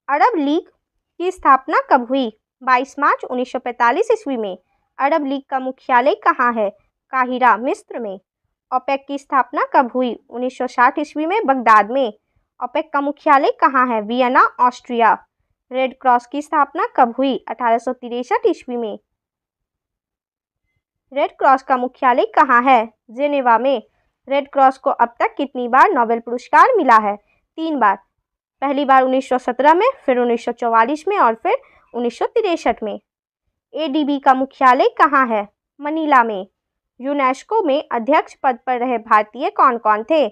अरब league की स्थापना कब हुई? 22 मार्च 1945 ईस्वी में। अरब लीग का मुख्यालय कहाँ है? काहिरा, मिस्र में। ओपेक की स्थापना कब हुई? 1960 ईस्वी में, बगदाद में। ओपेक का मुख्यालय कहाँ है? Vienna, Austria. रेड क्रॉस की स्थापना कब हुई? 1863 ईस्वी में। रेड क्रॉस का मुख्यालय कहाँ है? जेनेवा में। रेड क्रॉस को अब तक कितनी बार नोबेल पुरस्कार मिला है? 3 बार। पहली बार 1917 में, फिर 1944 में और फिर 1963 में। एडीबी का मुख्यालय कहाँ है? मनीला में। यूनेस्को में अध्यक्ष पद पर रहे भारतीय कौन कौन थे?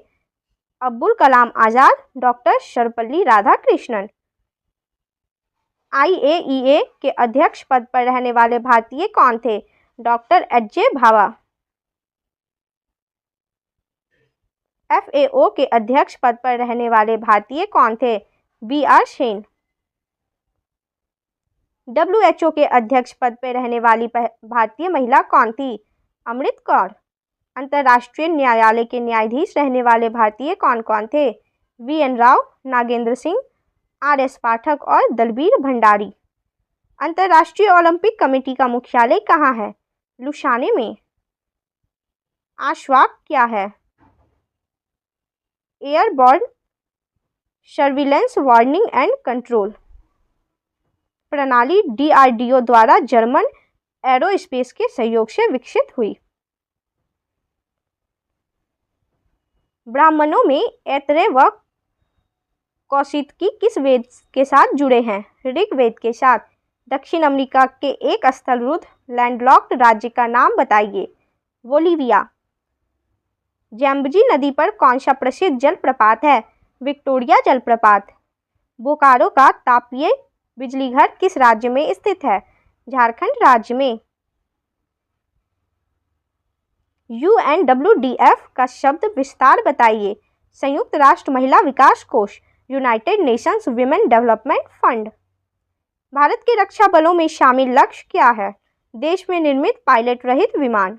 अब्दुल कलाम आजाद, डॉक्टर सर्वपल्ली राधाकृष्णन। IAEA के अध्यक्ष पद पर रहने वाले भारतीय कौन थे? डॉक्टर एच.जे. भाभा। FAO के अध्यक्ष पद पर रहने वाले भारतीय कौन थे? B.R. सेन। WHO के अध्यक्ष पद पर रहने वाली भारतीय महिला कौन थी? अमृत कौर। अंतर्राष्ट्रीय न्यायालय के न्यायाधीश रहने वाले भारतीय कौन कौन थे? VN राव, नागेंद्र सिंह, RS पाठक और दलबीर भंडारी। अंतर्राष्ट्रीय ओलंपिक कमेटी का मुख्यालय कहाँ है? लुसाने में। आश्वाक क्या है? Airborne surveillance warning and control प्रणाली DRDO द्वारा जर्मन एरोस्पेस के सहयोग से विकसित हुई। ब्राह्मणों में ऐतरेय व कौशिकी किस वेद के साथ जुड़े हैं? ऋग्वेद के साथ। दक्षिण अमेरिका के एक स्थलरुद्ध लैंडलॉक्ड राज्य का नाम बताइए। बोलीविया। जैम्बजी नदी पर कौन सा प्रसिद्ध जलप्रपात है? विक्टोरिया जलप्रपात। बोकारो का तापीय बिजलीघर किस राज्य में स्थित है? झारखंड राज्य में। UNWDF का शब्द विस्तार बताइए। संयुक्त राष्ट्र महिला विकास कोष, United Nations women development fund. Bharat के रक्षा बलों में शामिल लक्ष्य क्या है? देश में निर्मित पायलट रहित विमान।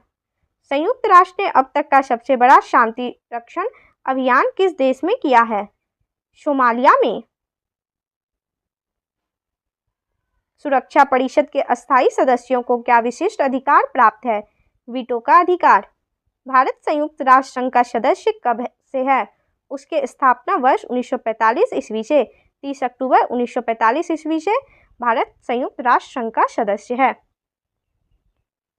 संयुक्त राष्ट्र ने अब तक का सबसे बड़ा शांति रक्षण अभियान किस देश में किया है? सोमालिया में। सुरक्षा परिषद के अस्थायी सदस्यों को क्या विशिष्ट अधिकार प्राप्त है? वीटो का अधिकार। भारत संयुक्त राष्ट्र संघ का सदस्य कब से है? उसके स्थापना वर्ष 1945 ईस्वी से। 30 अक्टूबर 1945 ईस्वी से भारत संयुक्त राष्ट्र संघ का सदस्य है।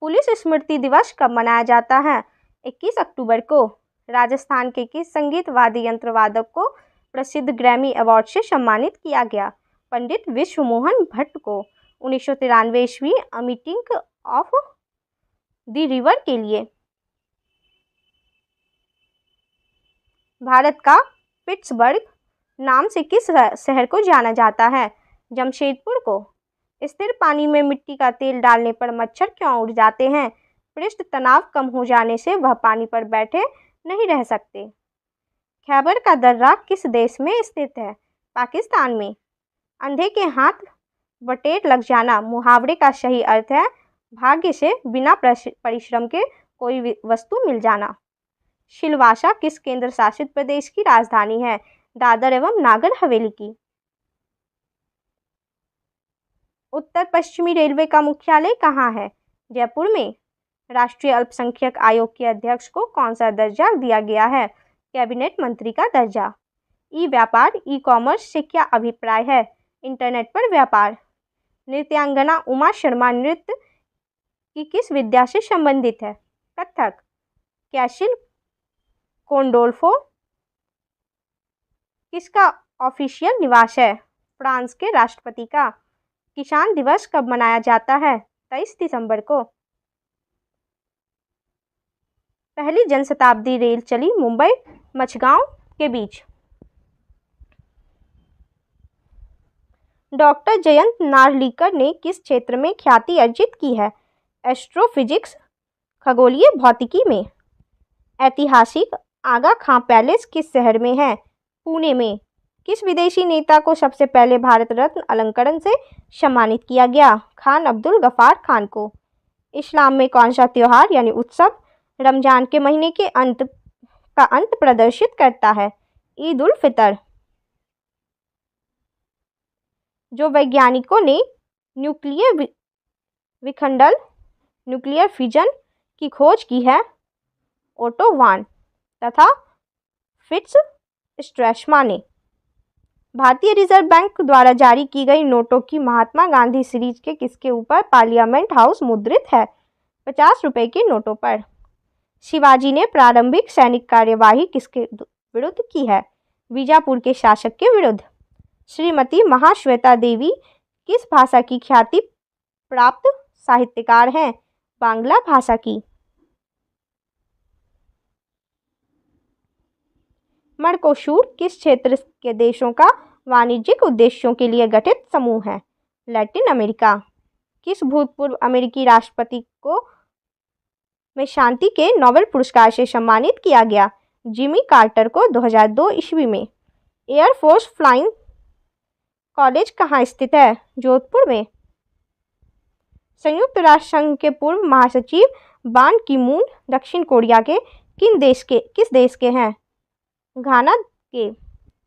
पुलिस स्मृति दिवस कब मनाया जाता है? 21 अक्टूबर को। राजस्थान के किस संगीत वाद्य यंत्र वादक को प्रसिद्ध ग्रैमी अवार्ड से सम्मानित किया गया? पंडित विश्व मोहन भट्ट को 1993वीं मीटिंग ऑफ द रिवर के लिए। भारत का पिट्सबर्ग नाम से किस शहर को जाना जाता है? जमशेदपुर को। स्थिर पानी में मिट्टी का तेल डालने पर मच्छर क्यों उड़ जाते हैं? पृष्ठ तनाव कम हो जाने से वह पानी पर बैठे नहीं रह सकते। खैबर का दर्रा किस देश में स्थित है? पाकिस्तान में। अंधे के हाथ बटेर लग जाना मुहावरे का सही अर्थ है भाग्य से बिना परिश्रम के कोई वस्तु मिल जाना। सिलवासा किस केंद्र शासित प्रदेश की राजधानी है? दादर एवं नागर हवेली की। उत्तर पश्चिमी रेलवे का मुख्यालय कहाँ है? जयपुर में। राष्ट्रीय अल्पसंख्यक आयोग के अध्यक्ष को कौन सा दर्जा दिया गया है? कैबिनेट मंत्री का दर्जा। ई व्यापार, ई कॉमर्स से क्या अभिप्राय है? इंटरनेट पर व्यापार। नृत्यांगना उमा शर्मा नृत्य की किस विद्या से संबंधित है? कथक। कैसिल कोंडोल्फो किसका ऑफिशियल निवास है? फ्रांस के राष्ट्रपति का। किसान दिवस कब मनाया जाता है? 23 दिसंबर को। पहली जनशताब्दी रेल चली मुंबई मचगांव के बीच। डॉक्टर जयंत नार्लिकर ने किस क्षेत्र में ख्याति अर्जित की है? एस्ट्रोफिजिक्स, खगोलीय भौतिकी में। ऐतिहासिक आगा खां पैलेस किस शहर में है? पुणे में। किस विदेशी नेता को सबसे पहले भारत रत्न अलंकरण से सम्मानित किया गया? खान अब्दुल गफार खान को। इस्लाम में कौन सा त्योहार यानी उत्सव रमजान के महीने के अंत प्रदर्शित करता है? ईद उल फितर। जो वैज्ञानिकों ने न्यूक्लियर विखंडन न्यूक्लियर फिजन की खोज की है? ओटो वान तथा फिट्स स्ट्रैशमा ने। भारतीय रिजर्व बैंक द्वारा जारी की गई नोटों की महात्मा गांधी सीरीज के किसके ऊपर पार्लियामेंट हाउस मुद्रित है? 50 रुपए के नोटों पर। शिवाजी ने प्रारंभिक सैनिक कार्यवाही किसके विरुद्ध की है? बीजापुर के शासक के विरुद्ध। श्रीमती महाश्वेता देवी किस भाषा की ख्याति प्राप्त साहित्यकार हैं? बांग्ला भाषा की। मर्कोसूर किस क्षेत्र के देशों का वाणिज्यिक उद्देश्यों के लिए गठित समूह है? Latin America. किस भूतपूर्व अमेरिकी राष्ट्रपति को में शांति के नोबेल पुरस्कार से सम्मानित किया गया? जिमी कार्टर को 2002 ईस्वी में। एयरफोर्स फ्लाइंग कॉलेज कहाँ स्थित है? जोधपुर में। संयुक्त राष्ट्र संघ के पूर्व महासचिव बान की मून दक्षिण कोरिया के किस देश के हैं? घाना के।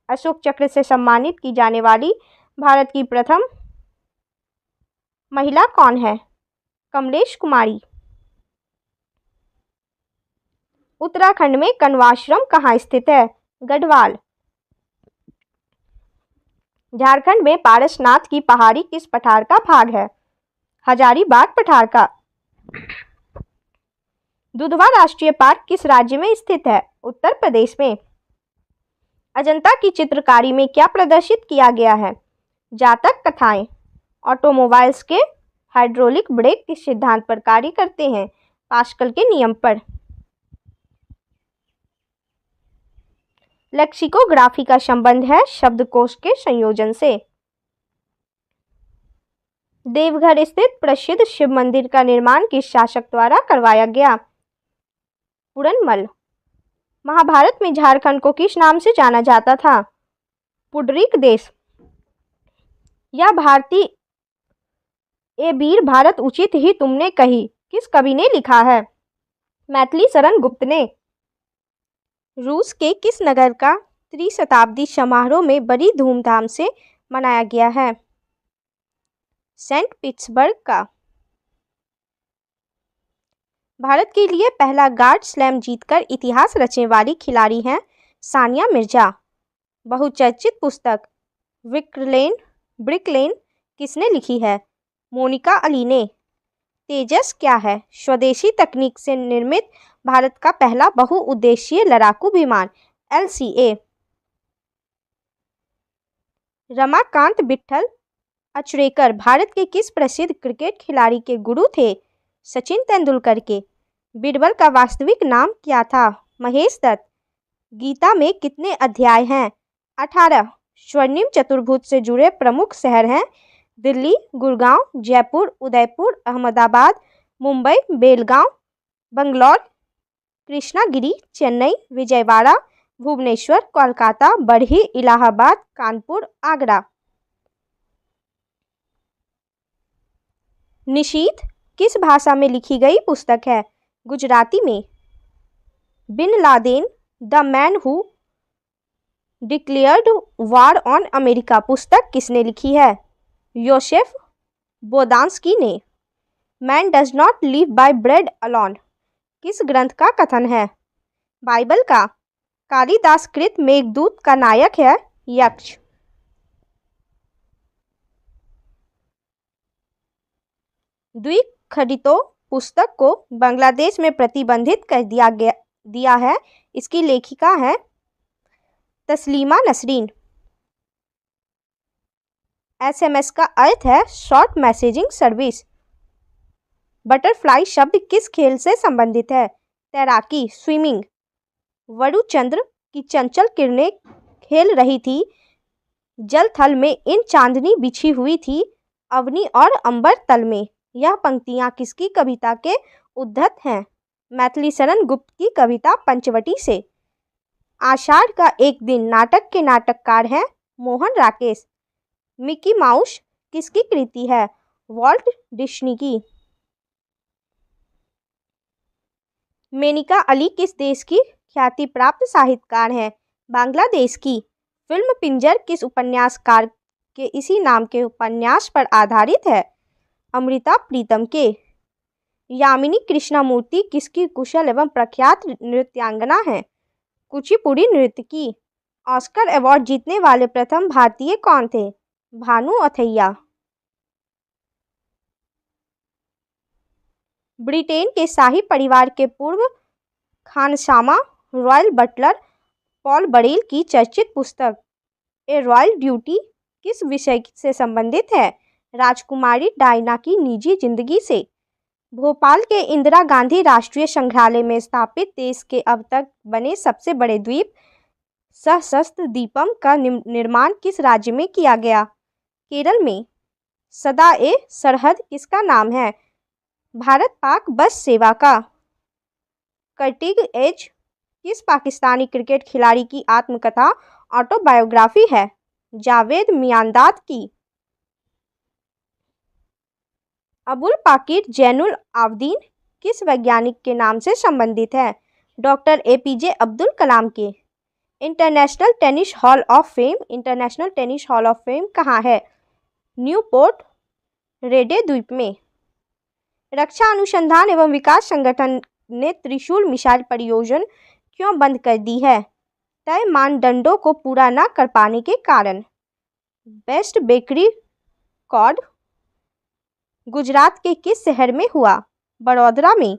अशोक चक्र से सम्मानित की जाने वाली भारत की प्रथम महिला कौन है? कमलेश कुमारी। उत्तराखंड में कण्वाश्रम कहाँ स्थित है? गढ़वाल। झारखंड में पारसनाथ की पहाड़ी किस पठार का भाग है? हजारीबाग पठार का। दुधवा राष्ट्रीय पार्क किस राज्य में स्थित है? उत्तर प्रदेश में। अजंता की चित्रकारी में क्या प्रदर्शित किया गया है? जातक कथाएं। ऑटोमोबाइल्स के हाइड्रोलिक ब्रेक किस सिद्धांत पर कार्य करते हैं? पास्कल के नियम पर। लेक्सिकोग्राफी का संबंध है शब्दकोश के संयोजन से। देवघर स्थित प्रसिद्ध शिव मंदिर का निर्माण किस शासक द्वारा करवाया गया? पुरनमल। महाभारत में झारखंड को किस नाम से जाना जाता था? पुंडरीक देश। यह भारती ए वीर भारत उचित ही तुमने कही किस कवि ने लिखा है? मैथिली शरण गुप्त ने। रूस के किस नगर का त्रिशताब्दी समारोह में बड़ी धूमधाम से मनाया गया है? सेंट पीटर्सबर्ग का। भारत के लिए पहला ग्रैंड स्लैम जीतकर इतिहास रचने वाली खिलाड़ी हैं सानिया मिर्जा। बहुचर्चित पुस्तक ब्रिकलेन किसने लिखी है? मोनिका अली ने। तेजस क्या है? स्वदेशी तकनीक से निर्मित भारत का पहला बहुउद्देशीय लड़ाकू विमान। LCA। रमाकांत विट्ठल अचरेकर भारत के किस प्रसिद्ध क्रिकेट खिलाड़ी के गुरु थे? सचिन तेंदुलकर के। बीरबल का वास्तविक नाम क्या था? महेश दत्त। गीता में कितने अध्याय हैं? 18। स्वर्णिम चतुर्भुज से जुड़े प्रमुख शहर हैं दिल्ली, गुड़गांव, जयपुर, उदयपुर, अहमदाबाद, मुंबई, बेलगांव, बंगलौर, कृष्णागिरी, चेन्नई, विजयवाड़ा, भुवनेश्वर, कोलकाता, बरही, इलाहाबाद, कानपुर, आगरा। निशीथ किस भाषा में लिखी गई पुस्तक है? गुजराती में। Bin Laden the man who declared war on America पुस्तक किसने लिखी है? योसेफ बोदांस्की ने। Man does not live by bread alone किस ग्रंथ का कथन है? बाइबल का। कालिदास कृत मेघदूत का नायक है यक्ष। द्विखंडितों पुस्तक को बांग्लादेश में प्रतिबंधित कर दिया है। इसकी लेखिका है तस्लीमा नसरीन। SMS का अर्थ है शॉर्ट मैसेजिंग सर्विस। बटरफ्लाई शब्द किस खेल से संबंधित है? तैराकी, स्विमिंग। वरुचंद्र की चंचल किरणें खेल रही थी जल थल में, इन चांदनी बिछी हुई थी अवनी और अंबर तल में। यह पंक्तियां किसकी कविता के उद्धत हैं? मैथिली शरण गुप्त की कविता पंचवटी से। आषाढ़ का एक दिन नाटक के नाटककार हैं मोहन राकेश। मिकी माउस किसकी कृति है? वॉल्ट डिज्नी की। मेनिका अली किस देश की ख्याति प्राप्त साहित्यकार हैं? बांग्लादेश की। फिल्म पिंजर किस उपन्यासकार के इसी नाम के उपन्यास पर आधारित है। अमृता प्रीतम के यामिनी कृष्णमूर्ति किसकी कुशल एवं प्रख्यात नृत्यांगना हैं? कुचिपुड़ी नृत्य की। ऑस्कर अवार्ड जीतने वाले प्रथम भारतीय कौन थे? भानु अथैया। ब्रिटेन के शाही परिवार के पूर्व खानसामा रॉयल बटलर पॉल बरेल की चर्चित पुस्तक ए रॉयल ड्यूटी किस विषय से संबंधित है? राजकुमारी डायना की निजी जिंदगी से। भोपाल के इंदिरा गांधी राष्ट्रीय संग्रहालय में स्थापित देश के अब तक बने सबसे बड़े द्वीप सशस्त्र द्वीपम का निर्माण किस राज्य में किया गया? केरल में। सदा ए सरहद किसका नाम है? भारत पाक बस सेवा का। कटिंग एज किस पाकिस्तानी क्रिकेट खिलाड़ी की आत्मकथा ऑटोबायोग्राफी है? जावेद मियांदाद की। अबुल पाकिर जैनुल आबदीन किस वैज्ञानिक के नाम से संबंधित है? डॉक्टर एपीजे अब्दुल कलाम के। International tennis hall of fame. International tennis hall of fame कहाँ है? न्यूपोर्ट रेडे द्वीप में। रक्षा अनुसंधान एवं विकास संगठन ने त्रिशूल मिसाइल परियोजना क्यों बंद कर दी है? तय मानदंडों को पूरा न कर पाने के कारण। बेस्ट बेकरी कॉड गुजरात के किस शहर में हुआ? बड़ौदा में।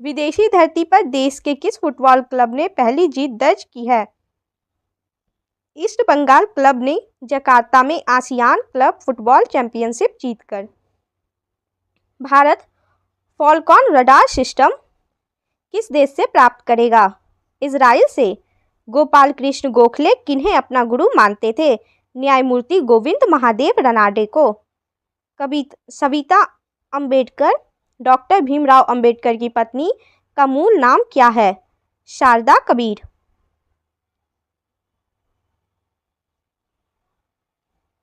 विदेशी धरती पर देश के किस फुटबॉल क्लब ने पहली जीत दर्ज की है? ईस्ट बंगाल क्लब ने जकार्ता में आसियान क्लब फुटबॉल चैंपियनशिप जीतकर। भारत फॉल्कॉन रडार सिस्टम किस देश से प्राप्त करेगा? इजराइल से। गोपाल कृष्ण गोखले किन्हें अपना गुरु मानते थे? न्यायमूर्ति गोविंद महादेव रनाडे को। सविता अंबेडकर डॉक्टर भीमराव अंबेडकर की पत्नी का मूल नाम क्या है? शारदा कबीर।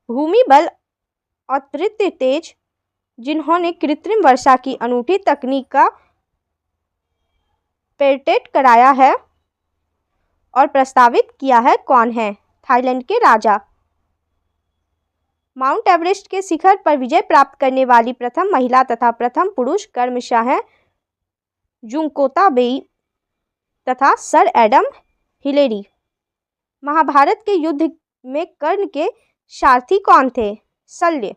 भूमि बल अतृप्त तेज जिन्होंने कृत्रिम वर्षा की अनूठी तकनीक का पेटेंट कराया है और प्रस्तावित किया है कौन है? थाईलैंड के राजा। माउंट एवरेस्ट के शिखर पर विजय प्राप्त करने वाली प्रथम महिला तथा प्रथम पुरुष क्रमशः हैं जुंकोता बेई तथा सर एडम हिलेरी। महाभारत के युद्ध में कर्ण के सारथी कौन थे? शल्य।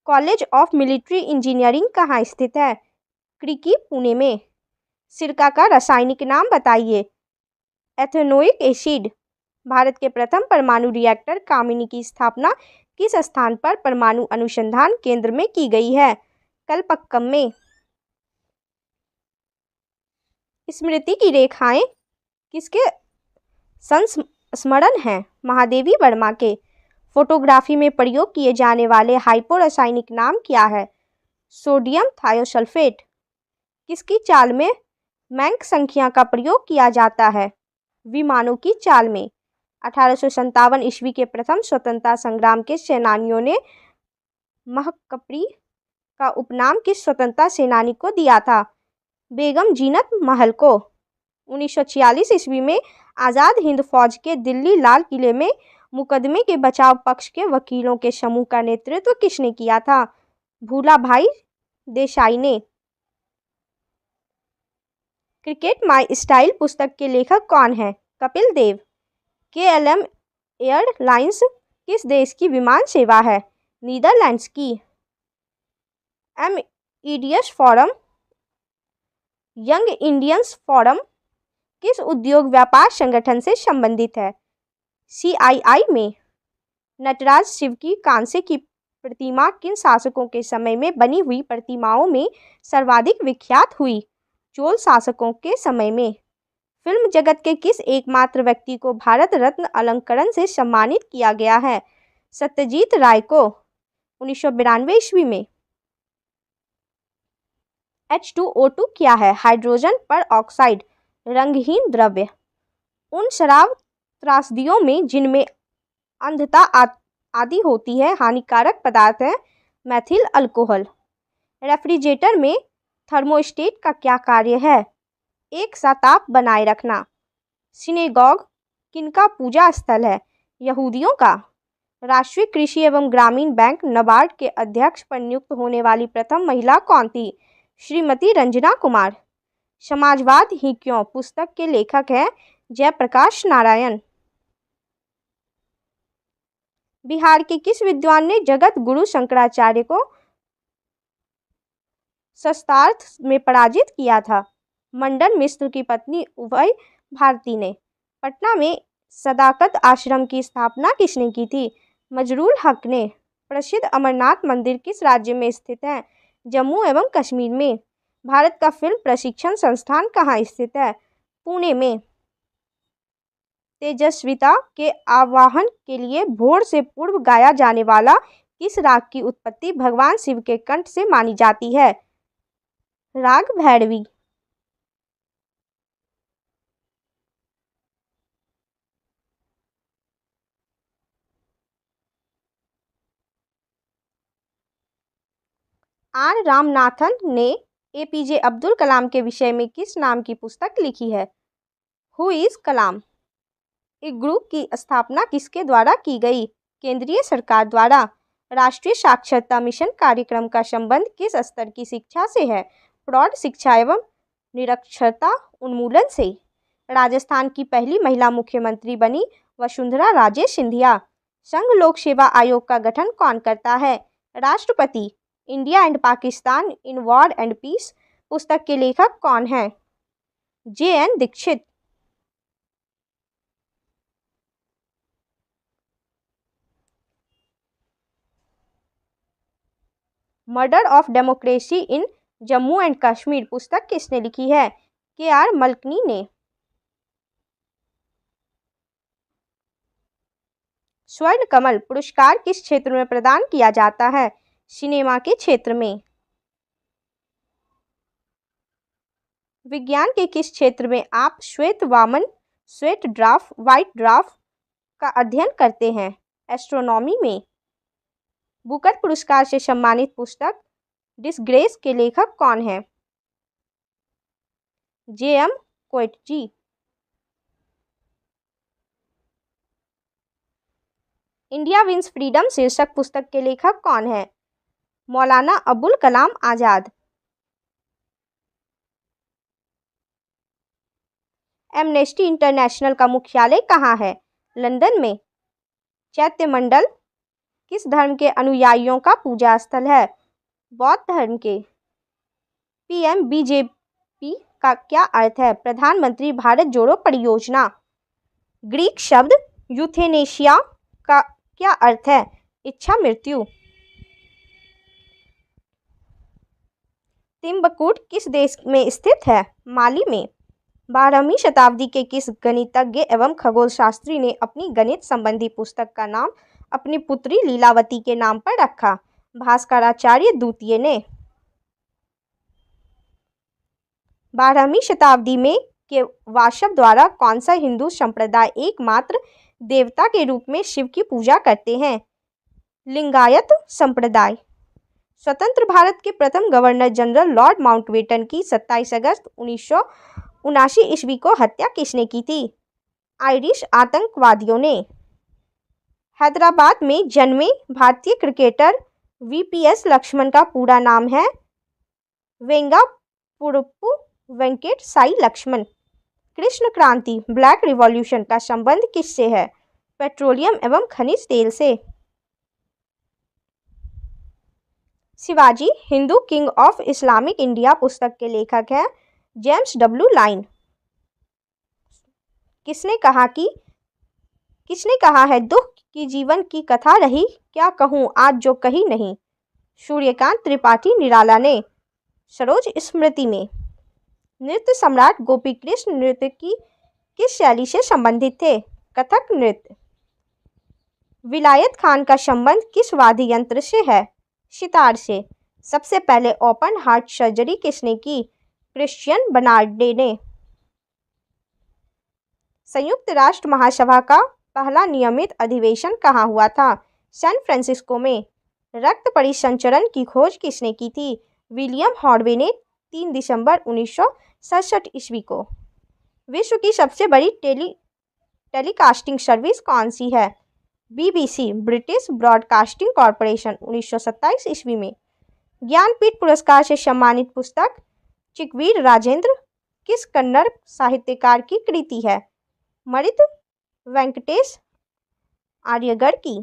कॉलेज ऑफ मिलिट्री इंजीनियरिंग कहाँ स्थित है? क्रिकी पुणे में। सिरका का रासायनिक नाम बताइए। Ethanoic acid. भारत के प्रथम परमाणु रिएक्टर कामिनी की स्थापना किस स्थान पर परमाणु अनुसंधान केंद्र में की गई है? कलपक्कम में। स्मृति की रेखाएं किसके संस्मरण हैं? महादेवी वर्मा के। फोटोग्राफी में प्रयोग किए जाने वाले हाइपोरासायनिक नाम क्या है? Sodium thiosulphate. किसकी चाल में मैंक संख्या का प्रयोग किया जाता है? विमानों की चाल में। 1857 ईस्वी के प्रथम स्वतंत्रता संग्राम के सेनानियों ने महकपरी का उपनाम किस स्वतंत्रता सेनानी को दिया था? बेगम जीनत महल को। 1946 ईस्वी में आज़ाद हिंद फौज के दिल्ली लाल किले में मुकदमे के बचाव पक्ष के वकीलों के समूह का नेतृत्व किसने किया था? भूलाभाई देसाई ने। क्रिकेट माई स्टाइल पुस्तक के लेखक कौन है? कपिल देव। KLM एयरलाइंस किस देश की विमान सेवा है? नीदरलैंड्स की। एमईडीएस फोरम यंग इंडियंस फोरम किस उद्योग व्यापार संगठन से संबंधित है? CII में। नटराज शिव की कांसे की प्रतिमा किन शासकों के समय में बनी हुई प्रतिमाओं में सर्वाधिक विख्यात हुई? चोल शासकों के समय में। फिल्म जगत के किस एकमात्र व्यक्ति को भारत रत्न अलंकरण से सम्मानित किया गया है? सत्यजीत राय को। 1992 ईस्वी में। H2O2 क्या है? हाइड्रोजन पर ऑक्साइड रंगहीन द्रव्य। उन शराब त्रासदियों में जिनमें अंधता आदि होती है हानिकारक पदार्थ है मैथिल अल्कोहल। रेफ्रिजरेटर में थर्मोस्टेट का क्या कार्य है? एक सा ताप बनाए रखना। सिनेगॉग किनका पूजा स्थल है? यहूदियों का। राष्ट्रीय कृषि एवं ग्रामीण बैंक नाबार्ड के अध्यक्ष पर नियुक्त होने वाली प्रथम महिला कौन थी? श्रीमती रंजना कुमार। समाजवाद ही क्यों पुस्तक के लेखक हैं जयप्रकाश नारायण। बिहार के किस विद्वान ने जगत गुरु शंकराचार्य को शस्त्रार्थ में पराजित किया था? मंडन मिश्र की पत्नी उभय भारती ने। पटना में सदाकत आश्रम की स्थापना किसने की थी? मजरूल हक ने। प्रसिद्ध अमरनाथ मंदिर किस राज्य में स्थित है? जम्मू एवं कश्मीर में। भारत का फिल्म प्रशिक्षण संस्थान कहाँ स्थित है? पुणे में। तेजस्विता के आवाहन के लिए भोर से पूर्व गाया जाने वाला किस राग की उत्पत्ति भगवान शिव के कंठ से मानी जाती है? राग भैरवी। आर रामनाथन ने एपीजे अब्दुल कलाम के विषय में किस नाम की पुस्तक लिखी है? हु इज कलाम। एक ग्रुप की स्थापना किसके द्वारा की गई? केंद्रीय सरकार द्वारा। राष्ट्रीय साक्षरता मिशन कार्यक्रम का संबंध किस स्तर की शिक्षा से है? प्रौढ़ शिक्षा एवं निरक्षरता उन्मूलन से। राजस्थान की पहली महिला मुख्यमंत्री बनी वसुंधरा राजे सिंधिया। संघ लोक सेवा आयोग का गठन कौन करता है? राष्ट्रपति। India and Pakistan in war and peace पुस्तक के लेखक कौन हैं? JN Dikshit. Murder of democracy in Jammu and Kashmir पुस्तक किसने लिखी है? KR मल्कनी ने। स्वर्ण कमल पुरस्कार किस क्षेत्र में प्रदान किया जाता है? सिनेमा के क्षेत्र में। विज्ञान के किस क्षेत्र में आप श्वेत वामन श्वेत ड्राफ व्हाइट ड्राफ का अध्ययन करते हैं? एस्ट्रोनॉमी में। बुकर पुरस्कार से सम्मानित पुस्तक डिसग्रेस के लेखक कौन है? JM कोएटजी। इंडिया विंस फ्रीडम शीर्षक पुस्तक के लेखक कौन है? मौलाना अबुल कलाम आजाद। एमनेस्टी इंटरनेशनल का मुख्यालय कहाँ है? लंदन में। चैत्य मंडल किस धर्म के अनुयायियों का पूजा स्थल है? बौद्ध धर्म के। PMBJP का क्या अर्थ है? प्रधानमंत्री भारत जोड़ो परियोजना। ग्रीक शब्द यूथेनेशिया का क्या अर्थ है? इच्छा मृत्यु। तिम्बकूट किस देश में स्थित है? माली में। 12वीं शताब्दी के किस गणितज्ञ एवं खगोलशास्त्री ने अपनी गणित संबंधी पुस्तक का नाम अपनी पुत्री लीलावती के नाम पर रखा? भास्कराचार्य द्वितीय ने। 12वीं शताब्दी में के वाशव द्वारा कौन सा हिंदू संप्रदाय एकमात्र देवता के रूप में शिव की पूजा करते हैं? लिंगायत संप्रदाय। स्वतंत्र भारत के प्रथम गवर्नर जनरल लॉर्ड माउंटबेटन की 27 अगस्त 1979 ईस्वी को हत्या किसने की थी? आयरिश आतंकवादियों ने। हैदराबाद में जन्मे भारतीय क्रिकेटर VPS लक्ष्मण का पूरा नाम है वेंगापुरप्पु वेंकट साई लक्ष्मण। कृष्ण क्रांति ब्लैक रिवॉल्यूशन का संबंध किससे है? पेट्रोलियम एवं खनिज तेल से। Shivaji Hindu king of Islamic India पुस्तक के लेखक हैं जेम्स W लाइन। किसने कहा है दुख की जीवन की कथा रही क्या कहूँ आज जो कही नहीं? सूर्यकांत त्रिपाठी निराला ने। सरोज स्मृति में। नृत्य सम्राट गोपी कृष्ण नृत्य की किस शैली से संबंधित थे? कथक नृत्य। विलायत खान का संबंध किस वाद्य यंत्र से है? सितार से। सबसे पहले ओपन हार्ट सर्जरी किसने की? क्रिश्चियन बर्नार्डे ने। संयुक्त राष्ट्र महासभा का पहला नियमित अधिवेशन कहाँ हुआ था? सैन फ्रांसिस्को में। रक्त परिसंचरण की खोज किसने की थी? विलियम हार्वे ने 3 दिसंबर 1967 ईस्वी को। विश्व की सबसे बड़ी टेलीकास्टिंग सर्विस कौन सी है? BBC, ब्रिटिश ब्रॉडकास्टिंग कॉरपोरेशन, 1927 ईस्वी में। ज्ञानपीठ पुरस्कार से सम्मानित पुस्तक चिकवीर राजेंद्र किस कन्नड़ साहित्यकार की कृति है? मरित वेंकटेश आर्यगढ़ की।